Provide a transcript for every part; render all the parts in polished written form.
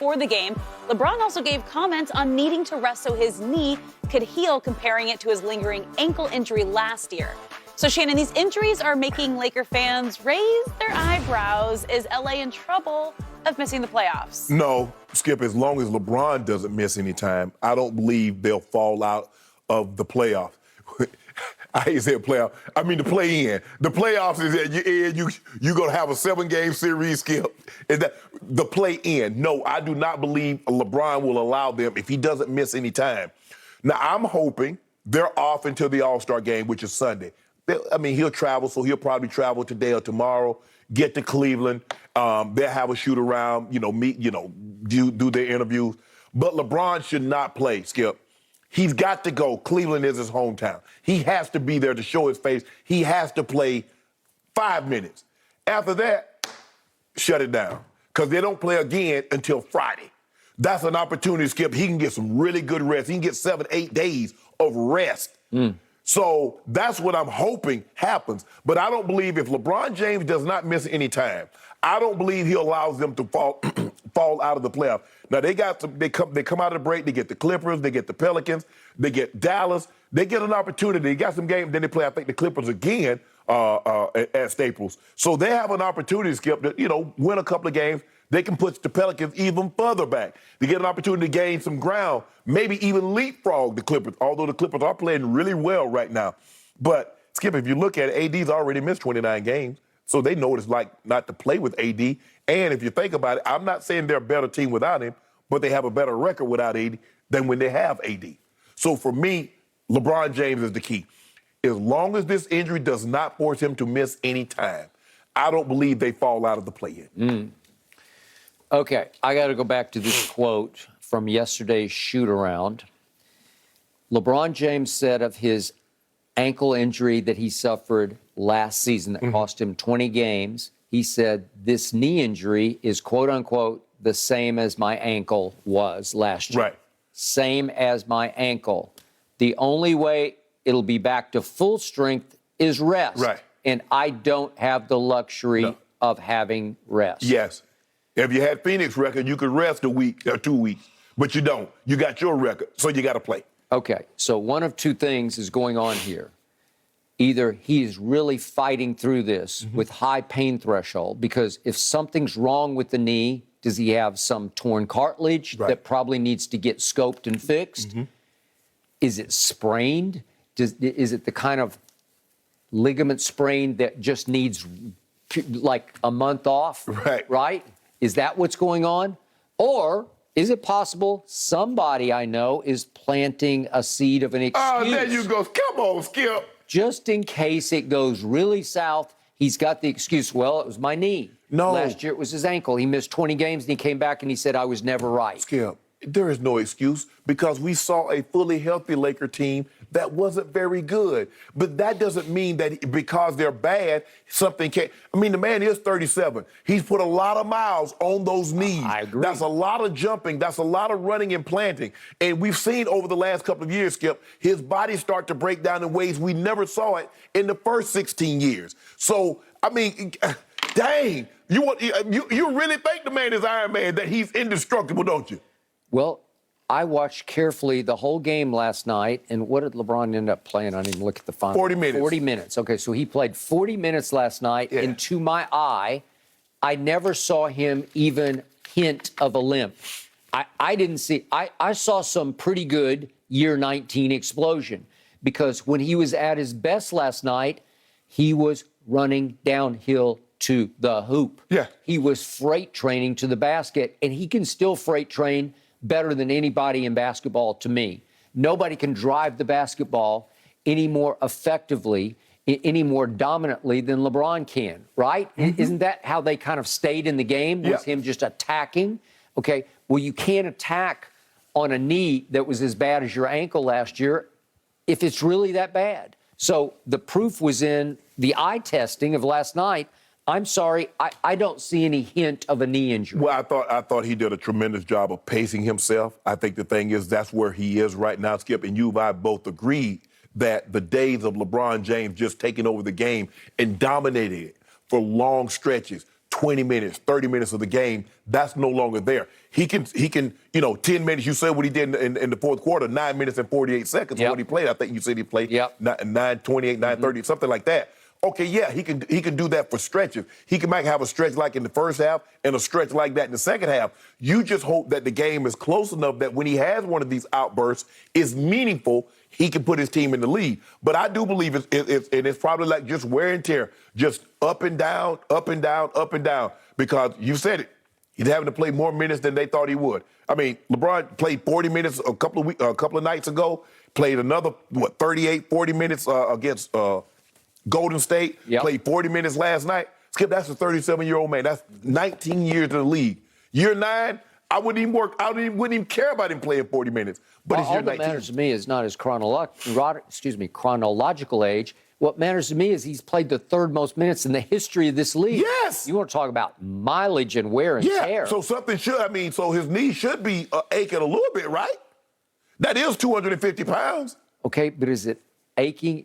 before the game. LeBron also gave comments on needing to rest so his knee could heal, comparing it to his lingering ankle injury last year. So, Shannon, these injuries are making Laker fans raise their eyebrows. Is LA in trouble of missing the playoffs? No, Skip, as long as LeBron doesn't miss any time, I don't believe they'll fall out of the playoffs. I hate to say playoff. I mean the play-in. The playoffs is that you're going to have a 7-game series, Skip. Is that the play-in? No, I do not believe LeBron will allow them if he doesn't miss any time. Now, I'm hoping they're off until the All-Star game, which is Sunday. I mean, he'll travel, so he'll probably travel today or tomorrow, get to Cleveland. They'll have a shoot-around, meet, do their interviews. But LeBron should not play, Skip. He's got to go. Cleveland is his hometown. He has to be there to show his face. He has to play 5 minutes. After that, shut it down, because they don't play again until Friday. That's an opportunity, Skip. He can get some really good rest. He can get 7-8 days of rest. So that's what I'm hoping happens. But I don't believe if LeBron James does not miss any time, I don't believe he allows them to fall out of the playoff. Now, they come out of the break, they get the Clippers, they get the Pelicans, they get Dallas. They get an opportunity. They got some games, then they play, I think, the Clippers again at Staples. So they have an opportunity, Skip, to, win a couple of games. They can push the Pelicans even further back. They get an opportunity to gain some ground, maybe even leapfrog the Clippers, although the Clippers are playing really well right now. But, Skip, if you look at it, AD's already missed 29 games, so they know what it's like not to play with AD. And if you think about it, I'm not saying they're a better team without him, but they have a better record without AD than when they have AD. So for me, LeBron James is the key. As long as this injury does not force him to miss any time, I don't believe they fall out of the play-in. Okay, I got to go back to this quote from yesterday's shoot-around. LeBron James said of his ankle injury that he suffered last season that cost him 20 games, he said, this knee injury is, quote-unquote, the same as my ankle was last year. Right. Same as my ankle. The only way it'll be back to full strength is rest. Right. And I don't have the luxury of having rest. Yes. If you had Phoenix record, you could rest a week or 2 weeks, but you don't. You got your record, so you got to play. Okay, so one of two things is going on here. Either he is really fighting through this with high pain threshold, because if something's wrong with the knee, does he have some torn cartilage that probably needs to get scoped and fixed? Is it sprained? Is it the kind of ligament sprain that just needs like a month off? Right? Is that what's going on? Or is it possible somebody I know is planting a seed of an excuse? Oh, there you go. Come on, Skip. Just in case it goes really south, he's got the excuse, well, it was my knee. No. Last year it was his ankle. He missed 20 games and he came back and he said, I was never right. Skip, there is no excuse, because we saw a fully healthy Laker team that wasn't very good. But that doesn't mean that because they're bad, something can't. I mean, the man is 37. He's put a lot of miles on those knees. I agree. That's a lot of jumping. That's a lot of running and planting. And we've seen over the last couple of years, Skip, his body start to break down in ways we never saw it in the first 16 years. So, I mean, dang, you really think the man is Iron Man, that he's indestructible, don't you? Well, I watched carefully the whole game last night, and what did LeBron end up playing? I didn't even look at the final. 40 minutes. 40 minutes. Okay, so he played 40 minutes last night, and to my eye, I never saw him even hint of a limp. I didn't see, I saw some pretty good year 19 explosion, because when he was at his best last night, he was running downhill to the hoop. Yeah. He was freight training to the basket, and he can still freight train better than anybody in basketball to me. Nobody can drive the basketball any more effectively, any more dominantly than LeBron can, right? Isn't that how they kind of stayed in the game, was him just attacking? Okay, well, you can't attack on a knee that was as bad as your ankle last year if it's really that bad. So the proof was in the eye testing of last night. I'm sorry, I don't see any hint of a knee injury. Well, I thought he did a tremendous job of pacing himself. I think the thing is that's where he is right now, Skip, and you and I both agreed that the days of LeBron James just taking over the game and dominating it for long stretches, 20 minutes, 30 minutes of the game. That's no longer there. He can, 10 minutes, you said what he did in the fourth quarter, 9 minutes and 48 seconds Yep. what he played. I think you said he played Yep. 9:28, 9:30, something like that. Okay, yeah, he can do that for stretches. He might have a stretch like in the first half and a stretch like that in the second half. You just hope that the game is close enough that when he has one of these outbursts, it's meaningful, he can put his team in the lead. But I do believe it's probably like just wear and tear, just up and down, up and down, up and down. Because you said it, he's having to play more minutes than they thought he would. I mean, LeBron played 40 minutes a couple of nights ago, played another, 38, 40 minutes against Golden State, Yep. played 40 minutes last night. Skip, that's a 37-year-old man. That's 19 years in the league. Year 9, I wouldn't even care about him playing 40 minutes. But Well, it's year all that 19. matters to me is not his chronological age. What matters to me is he's played the third most minutes in the history of this league. Yes. You want to talk about mileage and wear and tear. So so his knee should be aching a little bit, right? That is 250 pounds. Okay, but is it aching?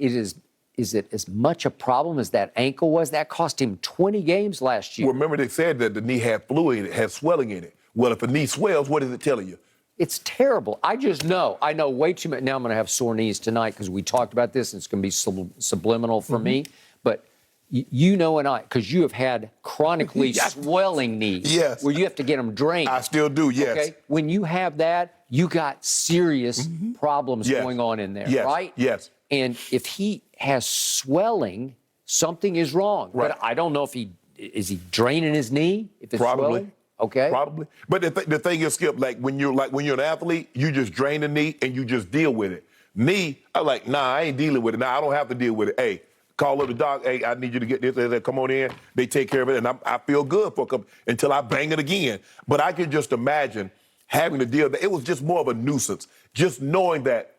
Is it as much a problem as that ankle was? That cost him 20 games last year. Well, remember they said that the knee had fluid in it, had swelling in it. Well, if a knee swells, what is it telling you? It's terrible. I know way too much. Now I'm going to have sore knees tonight because we talked about this and it's going to be subliminal for me. But you know, and I, because you have had chronically swelling knees. Yes. Where you have to get them drained. I still do, yes. Okay. When you have that, you got serious problems Yes. going on in there, Yes. right? Yes. And if he has swelling, something is wrong. Right. But I don't know if is he draining his knee? If it's Probably. swelling? Okay. Probably. But the thing is, Skip, when you're an athlete, you just drain the knee and you just deal with it. Knee, I'm like, nah, I ain't dealing with it. Nah, I don't have to deal with it. Hey, call up the doc. Hey, I need you to get this. They come on in. They take care of it, and I feel good for a couple until I bang it again. But I can just imagine having to deal with that. It was just more of a nuisance. Just knowing that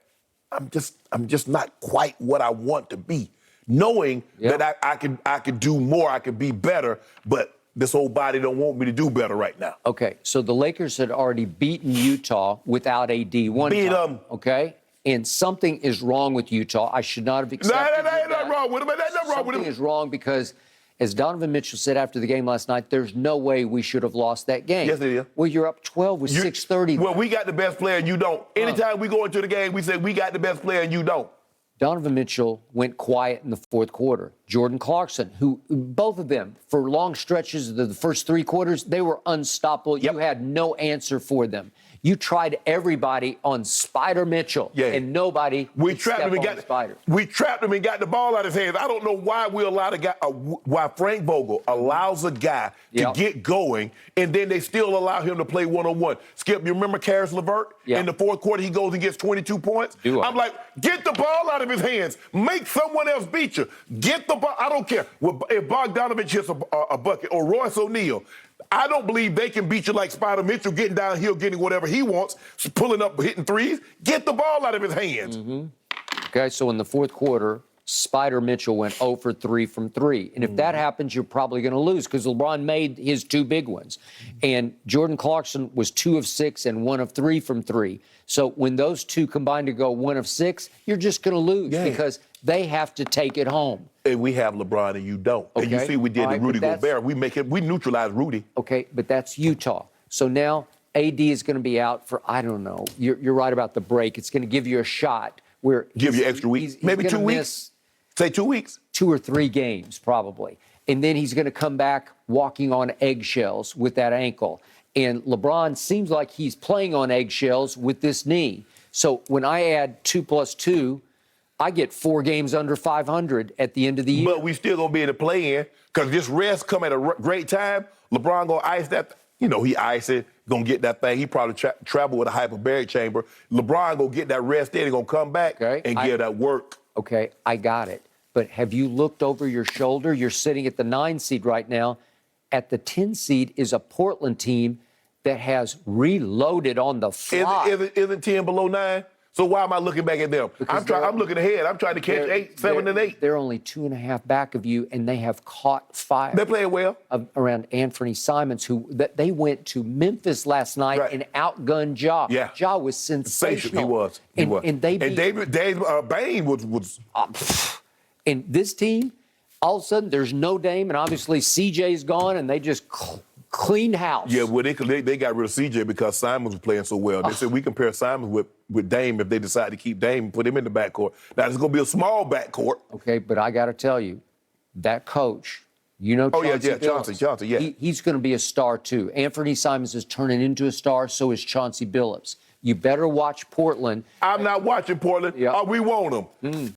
I'm just not quite what I want to be. Knowing that I could do more, I could be better, but this whole body don't want me to do better right now. Okay, so the Lakers had already beaten Utah without AD one Beat time. 'em. Okay, and something is wrong with Utah. I should not have accepted Ain't nothing wrong with him. Ain't nothing wrong with Something him. is wrong because, as Donovan Mitchell said after the game last night, there's no way we should have lost that game. Yes, it is. Well, you're up 12 with 6:30. Well, we got the best player and you don't. Anytime we go into the game, we say we got the best player and you don't. Donovan Mitchell went quiet in the fourth quarter. Jordan Clarkson, who both of them, for long stretches of the first three quarters, they were unstoppable. Yep. You had no answer for them. You tried everybody on Spider Mitchell, and nobody We could trapped step him and on got Spider. We trapped him and got the ball out of his hands. I don't know why we allow the guy, why Frank Vogel allows a guy to get going, and then they still allow him to play one-on-one. Skip, you remember Karis LeVert? Yeah. In the fourth quarter, he goes and gets 22 points. I'm like, get the ball out of his hands. Make someone else beat you. Get the ball. I don't care. If Bogdanovich hits a bucket or Royce O'Neal, I don't believe they can beat you like Spider Mitchell, getting downhill, getting whatever he wants, pulling up, hitting threes. Get the ball out of his hands. Okay, so in the fourth quarter, Spider Mitchell went 0 for 3 from 3. And if that happens, you're probably going to lose because LeBron made his two big ones. And Jordan Clarkson was 2 of 6 and 1 of 3 from 3. So when those two combine to go 1 of 6, you're just going to lose because they have to take it home. And we have LeBron and you don't. And you see we did to Rudy Gobert. We neutralized Rudy. Okay, but that's Utah. So now AD is going to be out for, I don't know. You're right about the break. It's going to give you a shot where give you extra week, maybe 2 weeks. Say 2 weeks. 2 or 3 games probably, and then he's going to come back walking on eggshells with that ankle. And LeBron seems like he's playing on eggshells with this knee. So when I add 2 plus 2. I get 4 games under 500 at the end of the year. But we still gonna be in the play-in because this rest come at a great time. LeBron gonna ice that. He ice it, gonna get that thing. He probably travel with a hyperbaric chamber. LeBron gonna get that rest in, he gonna come back and give that work. Okay, I got it. But have you looked over your shoulder? You're sitting at the 9 seed right now. At the 10 seed is a Portland team that has reloaded on the fly. Isn't 10 below 9? So why am I looking back at them? I'm looking ahead. I'm trying to catch 8, 7, and 8. They're only 2.5 back of you, and they have caught fire. They're playing well. Around Anthony Simons, who they went to Memphis last night and outgunned Ja. Yeah. Ja was sensational. He was. And they beat, David Bain was. And this team, all of a sudden there's no Dame, and obviously CJ's gone, and they just cleaned house. Yeah, well, they got rid of CJ because Simons was playing so well. They said we compare Simons with Dame if they decide to keep Dame and put him in the backcourt. Now, it's going to be a small backcourt. Okay, but I got to tell you, that coach, Chauncey Billups, Chauncey, yeah. He's going to be a star, too. Anthony Simons is turning into a star, so is Chauncey Billups. You better watch Portland. I'm not watching Portland. Yeah. We want them.